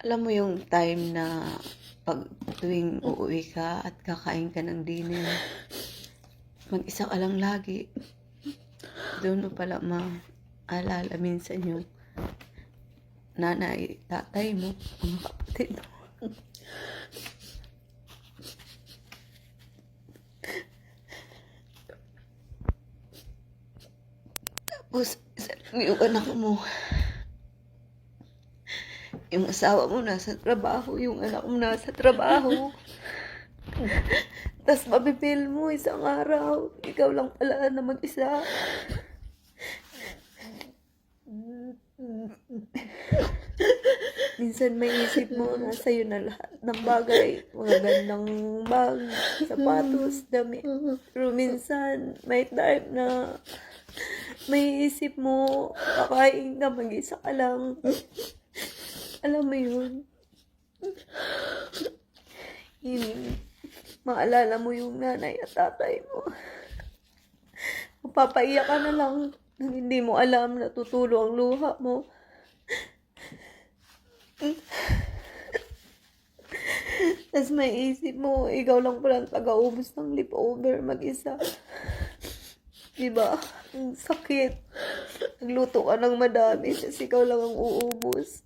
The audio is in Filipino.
Alam mo yung time na pag tuwing uuwi ka at kakain ka ng dinner, mag-isa ka lang lagi. Doon mo pala maalala minsan yung nanay, tatay mo, mga kapatid mo. Tapos, isa lang yung anak mo. Yung asawa mo nasa trabaho, yung anak mo nasa trabaho. Tapos mapipil mo isang araw, ikaw lang pala na mag-isa. Minsan may isip mo, nasa iyo na lahat ng bagay. Mga gandang bag, sapatos, damit. Pero minsan, may time na may isip mo, kakain ka, mag-isa ka lang. Alam mo yun? Maalala mo yung nanay at tatay mo. Mapapaiyak ka na lang. Hindi mo alam na tutulo ang luha mo. Tapos may isip mo, ikaw lang pala ang taga-ubos ng leftover mag-isa. Diba? Ang sakit. Nagluto ka ng madami, tapos ikaw lang ang uubos.